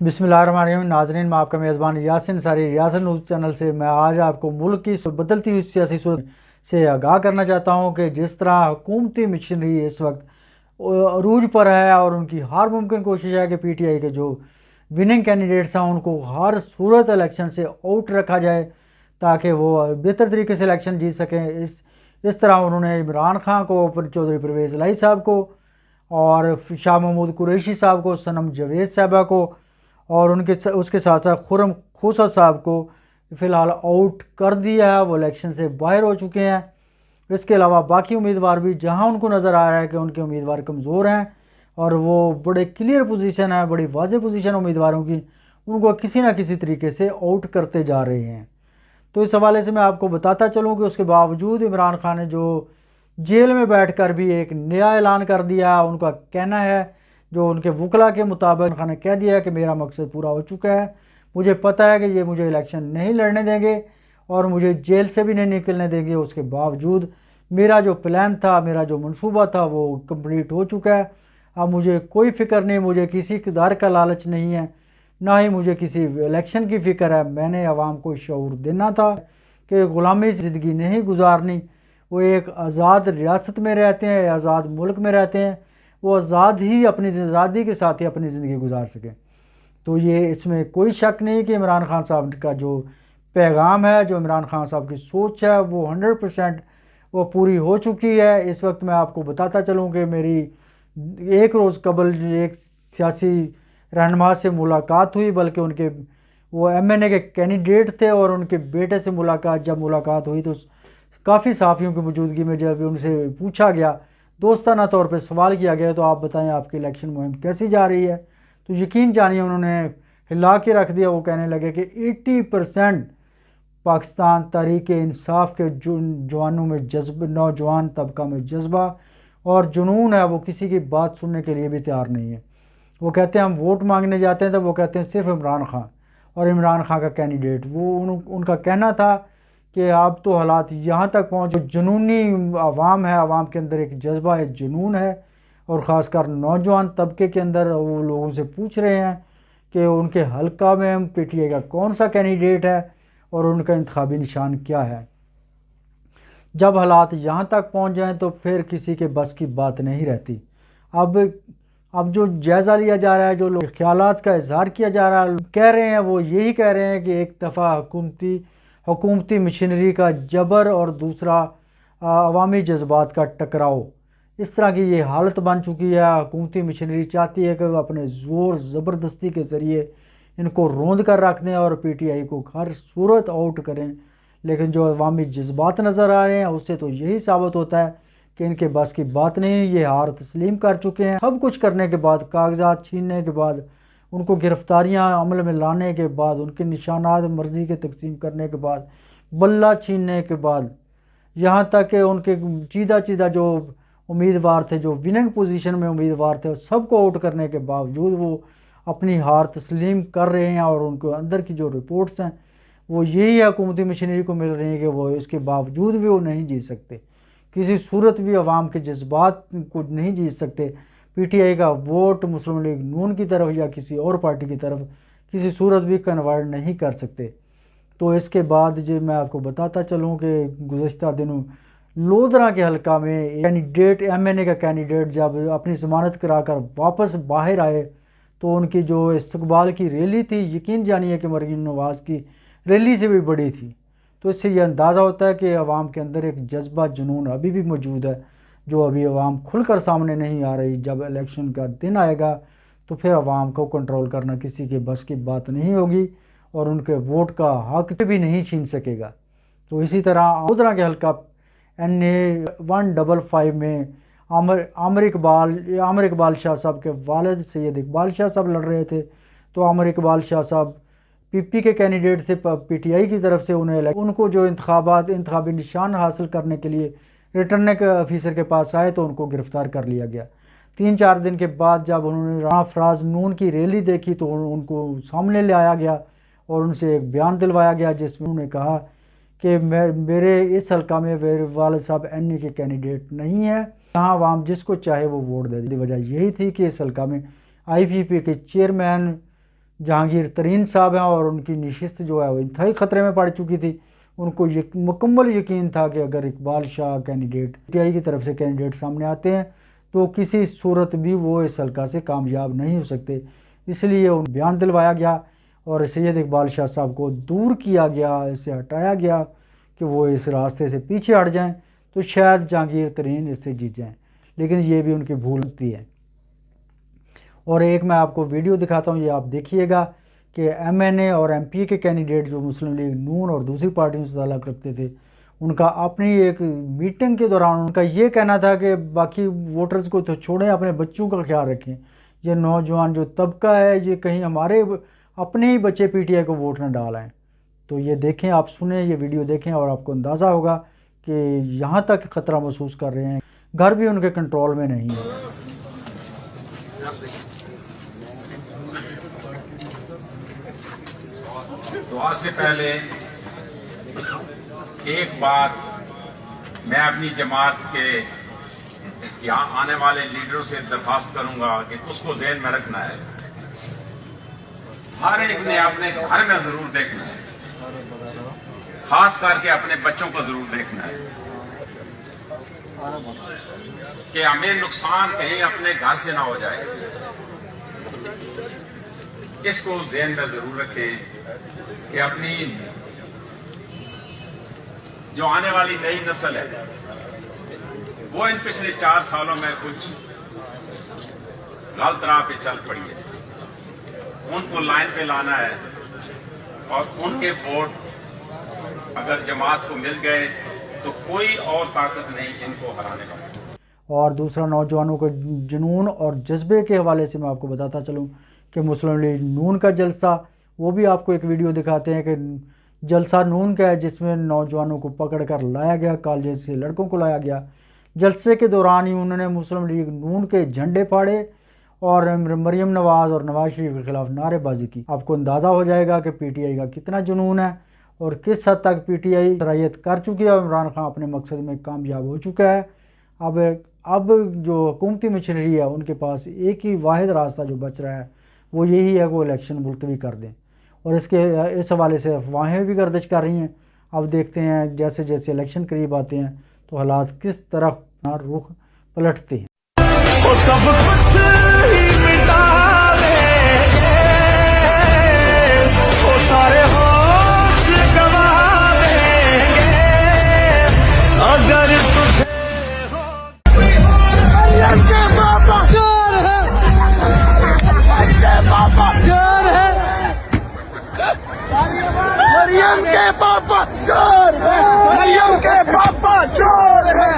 बिस्मिल्लाहिर्रहमानिर्रहीम। नाज़रीन, मैं आपका मेज़बान यासिन सारी रियासत न्यूज़ चैनल से मैं आज आपको मुल्क की बदलती हुई सियासी सूरत से आगाह करना चाहता हूँ कि जिस तरह हुकूमती मिशनरी इस वक्त अरूज पर है और उनकी हर मुमकिन कोशिश है कि पीटीआई के जो विनिंग कैंडिडेट्स हैं उनको हर सूरत इलेक्शन से आउट रखा जाए ताकि वो बेहतर तरीके से इलेक्शन जीत सकें। इस तरह उन्होंने इमरान खान को, चौधरी परवेज़ इलाही साहब को और शाह महमूद कुरैशी साहब को, सनम जवेद साहबा को और उसके साथ साथ खुर्रम खोसा साहब को फ़िलहाल आउट कर दिया है। वो इलेक्शन से बाहर हो चुके हैं। इसके अलावा बाकी उम्मीदवार भी जहां उनको नज़र आ रहा है कि उनके उम्मीदवार कमज़ोर हैं और वो बड़े क्लियर पोजीशन है, बड़ी वाज़ेह पोजीशन उम्मीदवारों की, उनको किसी ना किसी तरीके से आउट करते जा रहे हैं। तो इस हवाले से मैं आपको बताता चलूँ कि उसके बावजूद इमरान खान ने जो जेल में बैठकर भी एक नया ऐलान कर दिया। उनका कहना है, जो उनके वकला के मुताबिक खान ने कह दिया है कि मेरा मकसद पूरा हो चुका है, मुझे पता है कि ये मुझे इलेक्शन नहीं लड़ने देंगे और मुझे जेल से भी नहीं निकलने देंगे। उसके बावजूद मेरा जो प्लान था, मेरा जो मंसूबा था वो कंप्लीट हो चुका है। अब मुझे कोई फ़िक्र नहीं, मुझे किसी इक़्तिदार का लालच नहीं है, ना ही मुझे किसी इलेक्शन की फ़िक्र है। मैंने आवाम को शऊर देना था कि ग़ुलामी ज़िंदगी नहीं गुजारनी। वो एक आज़ाद रियासत में रहते हैं, आज़ाद मुल्क में रहते हैं, वो आज़ादी के साथ ही अपनी ज़िंदगी गुजार सकें। तो ये इसमें कोई शक नहीं कि इमरान खान साहब का जो पैगाम है, जो इमरान खान साहब की सोच है, वो 100% वो पूरी हो चुकी है। इस वक्त मैं आपको बताता चलूँ कि मेरी एक रोज़ कबल एक सियासी रहनुमा से मुलाकात हुई, बल्कि उनके वो एमएनए के कैंडिडेट थे और उनके बेटे से जब मुलाकात हुई तो काफ़ी सहाफ़ियों की मौजूदगी में जब उनसे पूछा गया, दोस्ताना तौर पे सवाल किया गया, तो आप बताएं आपकी इलेक्शन मुहिम कैसी जा रही है, तो यकीन जानिए उन्होंने हिला के रख दिया। वो कहने लगे कि 80% पाकिस्तान तहरीक इंसाफ के जवानों में नौजवान तबका में जज्बा और जुनून है, वो किसी की बात सुनने के लिए भी तैयार नहीं है। वो कहते हैं हम वोट मांगने जाते हैं तो वो कहते हैं सिर्फ इमरान खान और इमरान खान का कैंडिडेट। वो उनका कहना था कि अब तो हालात यहाँ तक पहुँच, जुनूनी आवाम है, आवाम के अंदर एक जज्बा है, जुनून है, और ख़ासकर नौजवान तबके के अंदर वो लोगों से पूछ रहे हैं कि उनके हल्का में पीटीआई का कौन सा कैंडिडेट है और उनका इंतखाबी निशान क्या है। जब हालात यहाँ तक पहुँच जाएँ तो फिर किसी के बस की बात नहीं रहती। अब जो जायज़ा लिया जा रहा है, जो लोग ख्यालात का इजहार किया जा रहा है, कह रहे हैं, वो यही कह रहे हैं कि एक दफ़ा हुकूमती मशीनरी का जबर और दूसरा अवामी जज्बात का टकराव, इस तरह की ये हालत बन चुकी है। हुकूमती मशीनरी चाहती है कि वो अपने ज़ोर ज़बरदस्ती के ज़रिए इनको रोंद कर रख दें और पीटीआई को हर सूरत आउट करें, लेकिन जो अवामी जज्बात नज़र आ रहे हैं उससे तो यही साबित होता है कि इनके बस की बात नहीं। ये हार तस्लीम कर चुके हैं। सब कुछ करने के बाद, कागजात छीनने के बाद, उनको गिरफ्तारियां अमल में लाने के बाद, उनके निशानात मर्जी के तकसीम करने के बाद, बल्ला छीनने के बाद, यहाँ तक कि उनके चीदा जो उम्मीदवार थे, जो विनिंग पोजीशन में उम्मीदवार थे, सबको आउट करने के बावजूद वो अपनी हार तस्लीम कर रहे हैं। और उनके अंदर की जो रिपोर्ट्स हैं वो यही हुकूमती मशीनरी को मिल रही है कि वो इसके बावजूद भी वो नहीं जीत सकते, किसी सूरत भी अवाम के जज्बात को नहीं जीत सकते। पीटीआई का वोट मुस्लिम लीग नून की तरफ या किसी और पार्टी की तरफ किसी सूरत भी कन्वर्ट नहीं कर सकते। तो इसके बाद जो मैं आपको बताता चलूँ कि गुज़श्ता दिनों लोधरा के हलका में कैंडिडेट, एमएनए का कैंडिडेट जब अपनी ज़मानत कराकर वापस बाहर आए तो उनकी जो इस्तकबाल की रैली थी, यकीन जानिए कि मरीम नवाज़ की रैली से भी बड़ी थी। तो इससे यह अंदाज़ा होता है कि अवाम के अंदर एक जज्बा, जुनून अभी भी मौजूद है, जो अभी अवाम खुलकर सामने नहीं आ रही। जब इलेक्शन का दिन आएगा तो फिर अवाम को कंट्रोल करना किसी के बस की बात नहीं होगी और उनके वोट का हक भी नहीं छीन सकेगा। तो इसी तरह आमोदरा के हल्का NA 155 में आमिर इकबाल शाह साहब के वालिद सैयद इकबाल शाह साहब लड़ रहे थे। तो आमिर इकबाल शाह साहब पीपी के कैंडिडेट से पीटीआई की तरफ से उनको जो इंतखाबी निशान हासिल करने के लिए रिटर्निंग ऑफिसर के पास आए तो उनको गिरफ्तार कर लिया गया। 3-4 दिन के बाद जब उन्होंने राना फराज नून की रैली देखी तो उनको सामने ले आया गया और उनसे एक बयान दिलवाया गया जिसमें उन्होंने कहा कि मेरे इस हल्का में मेरे वालिद साहब NA के कैंडिडेट नहीं है, यहाँ अवाम जिसको चाहे वो वोट दे दी। वजह यही थी कि इस हल्का में IPP के चेयरमैन जहांगीर तरीन साहब हैं और उनकी नशिस्त जो है वो इंतहाई ख़तरे में पड़ चुकी थी। उनको मुकम्मल यकीन था कि अगर इकबाल शाह कैंडिडेट PTI की तरफ से कैंडिडेट सामने आते हैं तो किसी सूरत भी वो इस हल्का से कामयाब नहीं हो सकते। इसलिए उन बयान दिलवाया गया और सैयद इकबाल शाह साहब को दूर किया गया, इससे हटाया गया कि वो इस रास्ते से पीछे हट जाएं तो शायद जहांगीर तरीन इससे जीत जाएं, लेकिन ये भी उनकी भूल होती है। और एक मैं आपको वीडियो दिखाता हूँ, ये आप देखिएगा कि MNA और MP के कैंडिडेट जो मुस्लिम लीग नून और दूसरी पार्टियों से ताल्लुक़ रखते थे, उनका अपनी एक मीटिंग के दौरान उनका ये कहना था कि बाकी वोटर्स को तो छोड़ें, अपने बच्चों का ख्याल रखें। ये नौजवान जो तबका है ये कहीं हमारे अपने ही बच्चे PTI को वोट न डालें। तो ये देखें, आप सुने, ये वीडियो देखें और आपको अंदाज़ा होगा कि यहाँ तक ख़तरा महसूस कर रहे हैं, घर भी उनके कंट्रोल में नहीं है। दुआ से पहले एक बात मैं अपनी जमात के यहाँ आने वाले लीडरों से दरख्वास्त करूंगा कि उसको ज़हन में रखना है। हर एक ने अपने घर में जरूर देखना है, खास करके अपने बच्चों को जरूर देखना है कि हमें नुकसान कहीं अपने घर से ना हो जाए। इसको ज़हन में जरूर रखें कि अपनी जो आने वाली नई नस्ल है वो इन पिछले 4 सालों में कुछ गलत राह पे चल पड़ी है, उनको लाइन पे लाना है और उनके वोट अगर जमात को मिल गए तो कोई और ताकत नहीं इनको हराने का। और दूसरा, नौजवानों के जुनून और जज्बे के हवाले से मैं आपको बताता चलूँ कि मुस्लिम लीग नून का जलसा, वो भी आपको एक वीडियो दिखाते हैं कि जलसा नून का है जिसमें नौजवानों को पकड़ कर लाया गया, कॉलेज से लड़कों को लाया गया। जलसे के दौरान ही उन्होंने मुस्लिम लीग नून के झंडे फाड़े और मरियम नवाज़ और नवाज शरीफ के खिलाफ नारेबाजी की। आपको अंदाज़ा हो जाएगा कि PTI का कितना जुनून है और किस हद तक PTI सराहियत कर चुकी है और इमरान खान अपने मकसद में कामयाब हो चुका है। अब जो हुकूमती मशीनरी है उनके पास एक ही वाहिद रास्ता जो बच रहा है वो यही है कि वो इलेक्शन मुलतवी कर दें, और इस हवाले से अफवाहें भी गर्दिश कर रही हैं। अब देखते हैं जैसे जैसे इलेक्शन करीब आते हैं तो हालात किस तरफ रुख पलटते हैं। वो सब कुछ ही मिटा देंगे, वो सारे होश गवा देंगे अगर तुझे हो। मरियम के पापा चोर है, पापा चोर है, मरियम के पापा चोर है, मरियम के पापा चोर है।